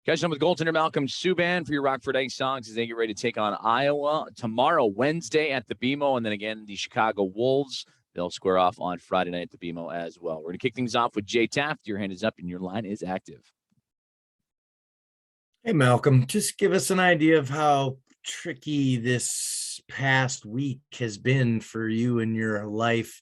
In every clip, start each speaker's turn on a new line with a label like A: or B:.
A: Catching up with goaltender Malcolm Subban for your Rockford IceHogs as they get ready to take on Iowa tomorrow, Wednesday at the BMO, and then again the Chicago Wolves. They'll square off on Friday night at the BMO as well. We're going to kick things off with Jay Taft. Your hand is up and your line is active.
B: Hey, Malcolm, just give us an idea of how tricky this past week has been for you in your life,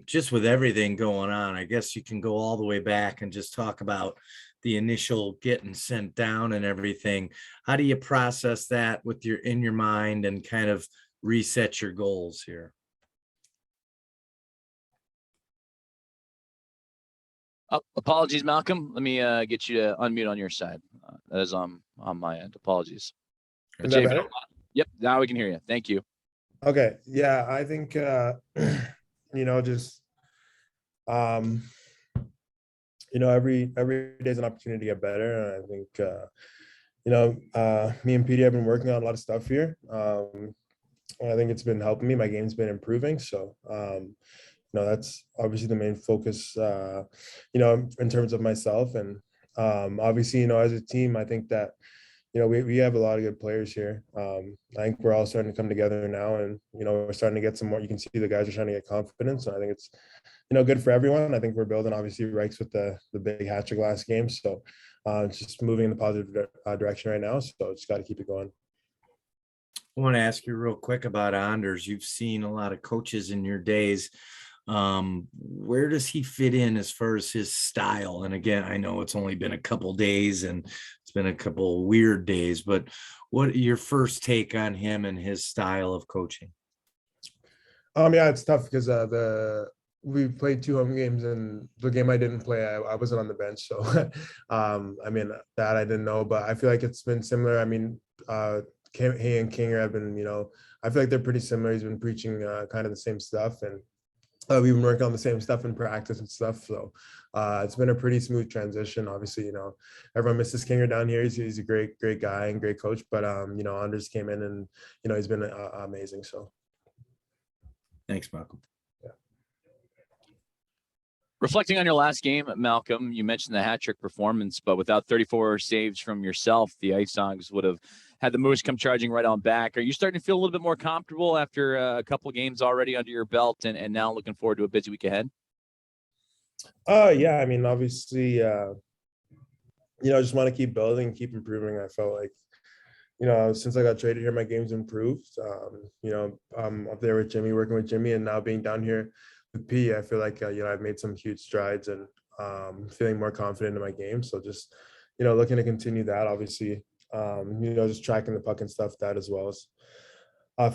B: just with everything going on. I guess you can go all the way back and just talk about the initial getting sent down and everything. How do you process that in your mind and kind of reset your goals here?
A: Apologies, Malcolm. Let me get you to unmute on your side. That is on my end. Apologies.
C: Is that better?
A: Yep, now we can hear you. Thank you.
C: Okay. Yeah, I think every day is an opportunity to get better. And I think me and Petey have been working on a lot of stuff here. I think it's been helping me. My game's been improving. So that's obviously the main focus, in terms of myself. And obviously, as a team, I think that, we have a lot of good players here. I think we're all starting to come together now, and, we're starting to get some more. You can see the guys are trying to get confidence. And I think it's, good for everyone. I think we're building, obviously, Reichs with the big hat trick last game. So it's just moving in the positive direction right now. So just got to keep it going.
B: I want to ask you real quick about Anders. You've seen a lot of coaches in your days. Where does he fit in as far as his style? And again, I know it's only been a couple days and it's been a couple weird days, but what your first take on him and his style of coaching?
C: Yeah, it's tough because we played 2 home games, and the game I didn't play, I wasn't on the bench. So, that I didn't know, but I feel like it's been similar. I mean, he and Kinger have been, I feel like they're pretty similar. He's been preaching kind of the same stuff, and we've been working on the same stuff in practice and stuff. So it's been a pretty smooth transition. Obviously, everyone misses Kinger down here. He's a great guy and great coach, but Anders came in and, he's been amazing. So.
B: Thanks, Malcolm.
A: Reflecting on your last game, Malcolm, you mentioned the hat trick performance, but without 34 saves from yourself, the IceHogs would have had the Moose come charging right on back. Are you starting to feel a little bit more comfortable after a couple of games already under your belt and now looking forward to a busy week ahead?
C: Yeah, I mean, obviously, I just want to keep building, keep improving. I felt like, since I got traded here, my game's improved. I'm up there with Jimmy, working with Jimmy, and now being down here with P, I feel like, I've made some huge strides and feeling more confident in my game. So just, looking to continue that, obviously, just tracking the puck and stuff, that as well as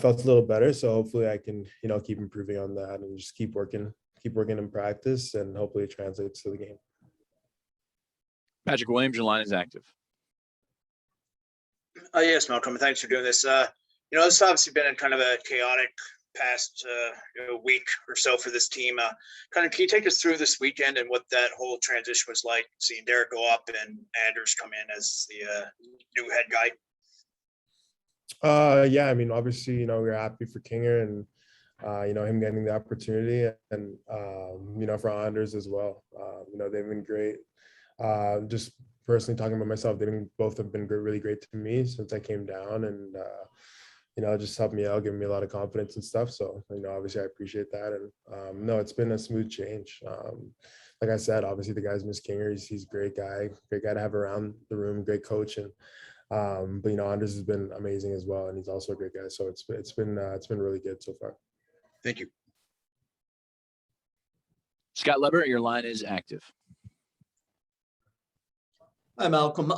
C: felt a little better. So hopefully I can, keep improving on that and just keep working in practice, and hopefully it translates to the game.
A: Patrick Williams, your line is active.
D: Yes, Malcolm, thanks for doing this. It's obviously been kind of a chaotic past week or so for this team. Can you take us through this weekend and what that whole transition was like, seeing Derek go up and Anders come in as the new head guy?
C: Yeah, I mean, obviously, we're happy for Kinger and him getting the opportunity, and for Anders as well. They've been great. Just personally talking about myself, both have been really great to me since I came down, and just helped me out, giving me a lot of confidence and stuff. So, obviously I appreciate that. And no, it's been a smooth change. Like I said, obviously the guys miss Kinger. He's a great guy to have around the room, great coach. And but Anders has been amazing as well, and he's also a great guy. So it's been really good so far.
D: Thank you.
A: Scott Leber, your line is active.
E: Hi, Malcolm.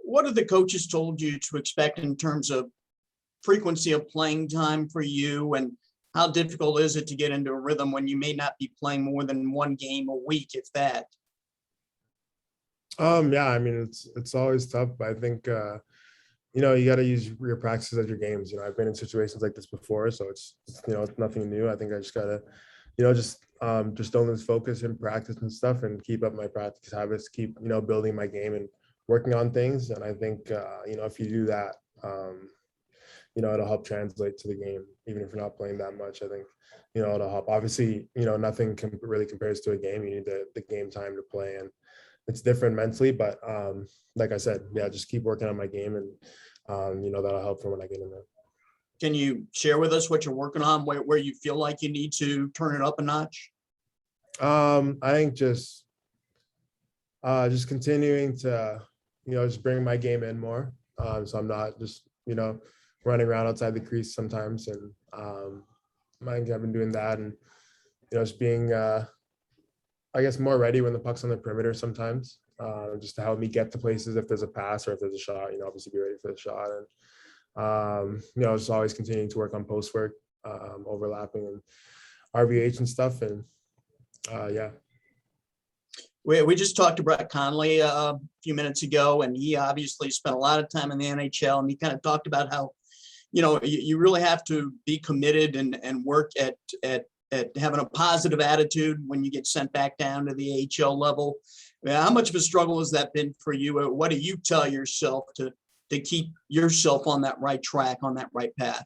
E: What have the coaches told you to expect in terms of frequency of playing time for you, and how difficult is it to get into a rhythm when you may not be playing more than 1 game a week, if that?
C: Yeah, I mean, it's always tough, but I think you got to use your practices as your games. I've been in situations like this before, so it's nothing new. I think I just gotta just don't lose focus in practice and stuff, and keep up my practice habits, keep building my game and working on things. And I think if you do that, it'll help translate to the game, even if you're not playing that much. I think, it'll help. Obviously, nothing really compares to a game. You need the game time to play. And it's different mentally, but like I said, yeah, just keep working on my game, and that'll help for when I get in there.
E: Can you share with us what you're working on, where you feel like you need to turn it up a notch?
C: I think just continuing to, just bring my game in more. So I'm not just, running around outside the crease sometimes. And I think I've been doing that, and, just being, I guess, more ready when the puck's on the perimeter sometimes, just to help me get to places if there's a pass or if there's a shot, obviously be ready for the shot. And, just always continuing to work on post work, overlapping and RVH and stuff. And yeah.
E: We just talked to Brett Conley a few minutes ago, and he obviously spent a lot of time in the NHL, and he kind of talked about how, you really have to be committed and work at having a positive attitude when you get sent back down to the AHL level. How much of a struggle has that been for you? What do you tell yourself to keep yourself on that right track, on that right path?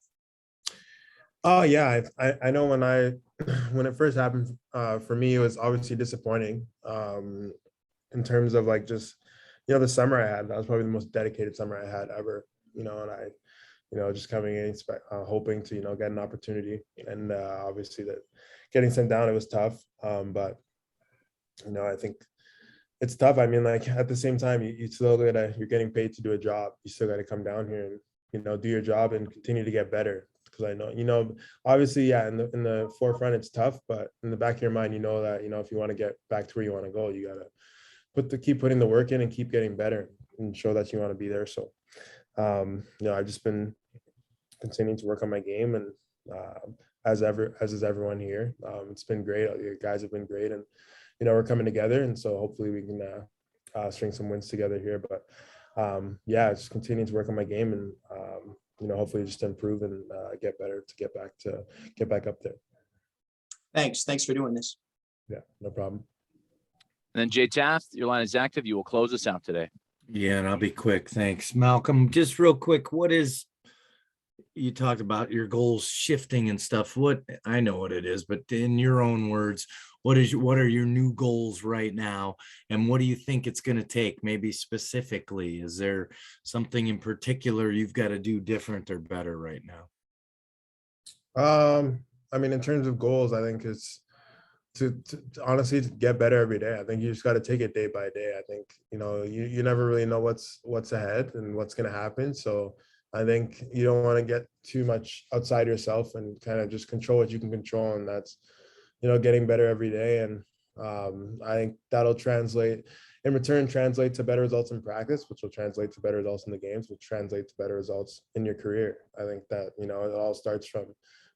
C: Oh yeah, I know when it first happened, for me, it was obviously disappointing, in terms of like just, the summer I had. That was probably the most dedicated summer I had ever, and I, just coming in, hoping to, get an opportunity. And obviously that getting sent down, it was tough. But, I think it's tough. I mean, like at the same time, you still you're getting paid to do a job. You still got to come down here and, do your job and continue to get better. Because I know, obviously, yeah, in the forefront, it's tough, but in the back of your mind, that, if you want to get back to where you want to go, you got to keep putting the work in and keep getting better and show that you want to be there. So, I've just been continuing to work on my game, and as is everyone here. It's been great. You guys have been great, and we're coming together, and so hopefully we can string some wins together here. But yeah, just continuing to work on my game, and hopefully just improve and get better to get back up there.
E: Thanks for doing this.
C: Yeah, no problem.
A: And then Jay Taft, your line is active. You will close us out today.
B: Yeah, and I'll be quick. Thanks, Malcolm. Just real quick, you talked about your goals shifting and stuff. I know what it is, but in your own words, what are your new goals right now, and what do you think it's going to take? Maybe specifically, is there something in particular you've got to do different or better right now?
C: I mean, in terms of goals, I think it's to honestly to get better every day. I think you just got to take it day by day. I think, you never really know what's ahead and what's going to happen. So I think you don't want to get too much outside yourself and kind of just control what you can control. And that's, getting better every day. And I think that'll translate to better results in practice, which will translate to better results in the games, which translate to better results in your career. I think that, it all starts from,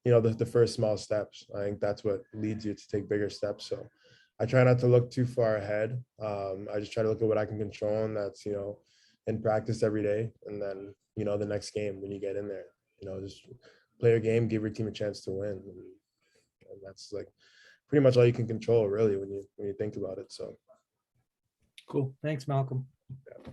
C: the first small steps. I think that's what leads you to take bigger steps. So I try not to look too far ahead. I just try to look at what I can control, and that's, in practice every day. And then, the next game when you get in there, just play your game, give your team a chance to win. And that's like pretty much all you can control, really, when you think about it. So
B: cool. Thanks, Malcolm.
C: Yeah.